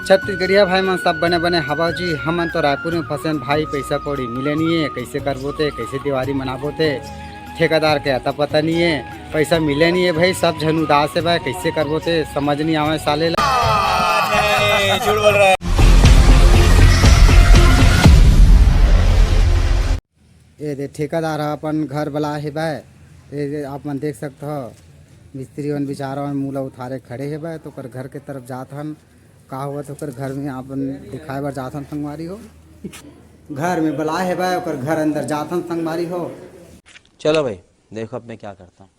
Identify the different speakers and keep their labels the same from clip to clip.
Speaker 1: छत्तीसगढ़िया भाई मन सब बने बने हवा जी। हमन तो रायपुर में फंसे भाई, पैसा कौड़ी मिले नहीं है, कैसे करबो थे, कैसे दिवाली मनाबो थे। ठेकेदार के अता पता नहीं है, पैसा मिले नहीं है भाई, सब झन उदास है भाई, कैसे करबो थे, समझ नहीं आवे साले ला। झूठ बोल रहा है। ये दे ठेकेदार अपन घर बला है भाई, ये आप मन देख सकते हो। मिस्त्री मन बेचारा मूला उठारे खड़े है भाई, तो कर घर के तरफ जात हन। का हुआ तो कर घर में आप दिखाए बार जात हन संगवारी हो। घर में बला है भाई, और घर अंदर जात हन संगवारी हो।
Speaker 2: चलो भाई देखो अब मैं क्या करता हूँ।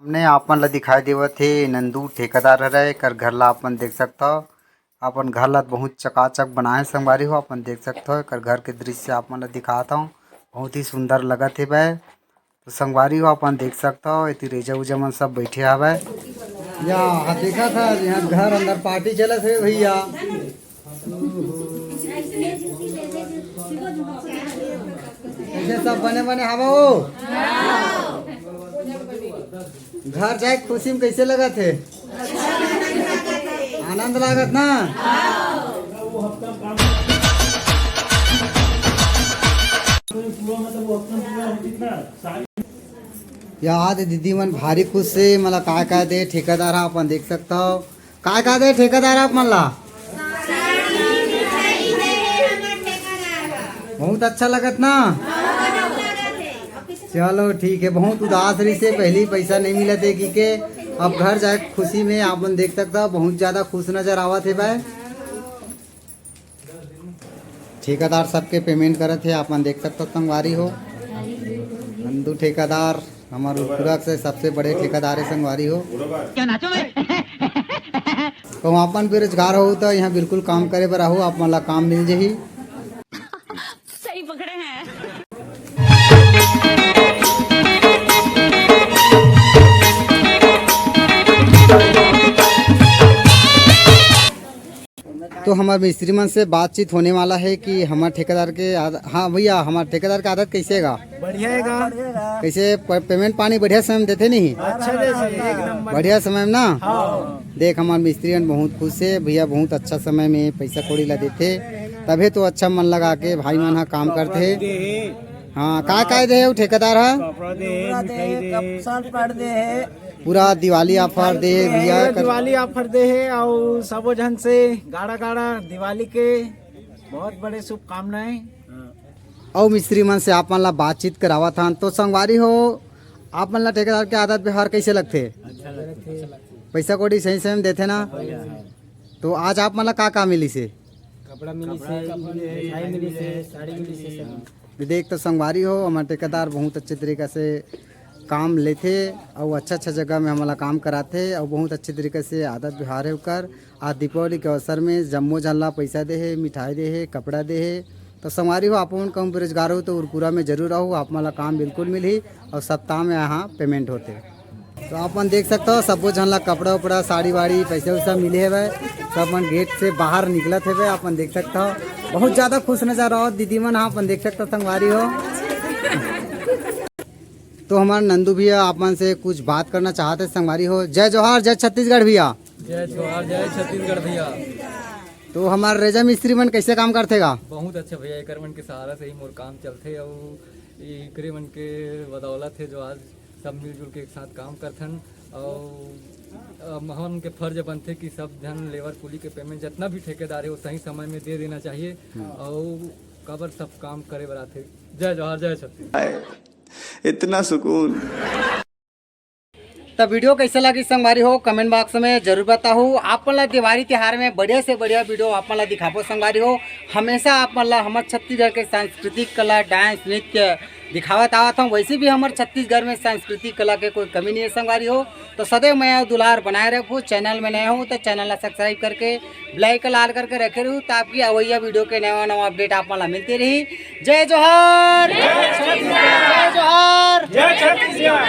Speaker 1: हमने आपन ला दिखाई देवत थे नंदू ठेकेदार रहे कर घर ला अपन देख सकता हो। अपन घर ला बहुत चकाचक बनाए संगवारी हो, अपन देख सकते हो। कर घर के दृश्य आपन ला दिखाता हूँ, बहुत ही सुंदर लगत है भाई। तो संगवारी हो अपन देख सकता हो, इतनी रेजा उजा मन सब बैठे हवे। या देखा था यहाँ घर अंदर पार्टी चलत है भैया। ऐसे सब बने बने हवा हो। घर जाए खुशी में कैसे लगा थे? आनंद लागत ना। याद दीदी मन भारी खुश से मला काय दे ठेकेदार अपन देख सकता हो। काय दे ठेकेदार आप मन ला? बहुत अच्छा लगत ना। चलो ठीक है, बहुत उदास रही से पहले पैसा नहीं मिला थे कि के अब घर जाए खुशी में आपन देख सकता हो, बहुत ज्यादा खुश नजर आवा थे भाई। ठेकेदार सबके पेमेंट करे थे, आपन देख सकते हो संगवारी हो। नंदू ठेकेदार हमारे पूरा से सबसे बड़े ठेकेदार है संगवारी हो। तो अपन बेरोजगार हो तो यहाँ बिल्कुल काम करे बर आहो, आप मला काम मिल जाही।
Speaker 3: सही पकड़े हैं।
Speaker 1: तो हमारे मिस्त्री मन से बातचीत होने वाला है कि हमारे ठेकेदार के हाँ भैया, हमारे ठेकेदार का आदत कैसे है?
Speaker 4: बढ़िया है।
Speaker 1: कैसे पेमेंट पानी बढ़िया समय में देते नहीं?
Speaker 4: अच्छा देते,
Speaker 1: बढ़िया समय में ना।
Speaker 4: हाँ।
Speaker 1: देख हमारे मिस्त्री मन बहुत खुश है भैया, बहुत अच्छा समय में पैसा कौड़ी ला देते, तभी तो अच्छा मन लगा के भाई मन काम करते। हाँ का दे ठेकेदार पूरा दिवाली ऑफर दे भैया,
Speaker 4: दिवाली ऑफर दे है और सबो जन से गाड़ा दिवाली के बहुत बड़े शुभकामनाएं।
Speaker 1: और मिस्त्री मन से आप मन ला बातचीत करावा था। तो संगवारी हो आप मन ला ठेकेदार के आदत व्यवहार कैसे लगते?
Speaker 4: अच्छा लगते।
Speaker 1: पैसा कौड़ी सही समय में देते ना। तो आज आप मन ला का मिली से?
Speaker 4: कपड़ा मिली से, मिठाई मिली से, साड़ी मिली से।
Speaker 1: देख तो संगवारी हो हमारे ठेकेदार बहुत अच्छे तरीके से काम लेते और अच्छा जगह में हमारा काम कराते और बहुत अच्छे तरीके से आदत व्यवहार है उकर। आज दीपावली के अवसर में जम्मो झल्ला पैसा दे है, मिठाई दे है, कपड़ा दे है। तो संगवारी हो आप कम बेरोजगार हो तो उरपुरा में जरूर रहो, आप मला काम बिल्कुल मिली और सप्ताह में यहाँ पेमेंट होते। तो आप देख सकते हो सबो झल्ला कपड़ा उपड़ा साड़ी वाड़ी पैसा वैसा मिले है भाई। सब मन गेट से बाहर निकलत है भाई, अपन देख सकते हो बहुत ज़्यादा खुश नजर आओ दीदी मन। हाँ अपन देख सकते हो संगवारी हो। तो हमारे नंदू भैया आप मन से कुछ बात करना चाहते संगवारी हो। जय जोहार, जय छत्तीसगढ़ भैया।
Speaker 4: जय जोहार, जय छत्तीसगढ़ भैया।
Speaker 1: तो हमारे रेजा मिस्त्री मन कैसे काम करते गा?
Speaker 4: बहुत अच्छा भैया, एकर मन के सहारा से ही मोर काम चलते और एकरे मन के बदौलत है जो आज सब मिलजुल के एक साथ काम करथन। और हम के फर्ज बनते कि सब जन लेबर कुली के पेमेंट जितना भी ठेकेदार है वो सही समय में दे देना चाहिए और कबर सब काम करे बराते। जय जोहार, जय छत्तीसगढ़।
Speaker 5: इतना सुकून।
Speaker 1: तो वीडियो कैसा लगी संगवारी हो कमेंट बॉक्स में जरूर बताओ। आप ला दिवाली त्योहार में बढ़िया से बढ़िया वीडियो आप ला दिखाबो संगवारी हो। हमेशा आप ला हमारे छत्तीसगढ़ के सांस्कृतिक कला डांस नृत्य दिखावत आवत हूँ। वैसे भी हमारे छत्तीसगढ़ में सांस्कृतिक कला के कोई कमी नहीं है संगवारी हो। तो सदैव मैं दुलार बनाए रखूँ। चैनल में नए हूँ तो चैनल ला सब्सक्राइब करके बेल लाल करके रखे रहूँ ताकि अवैया वीडियो के नवा अपडेट आप ला मिलती रही। जय जोहार, जय जोहार, जय छत्तीसगढ़।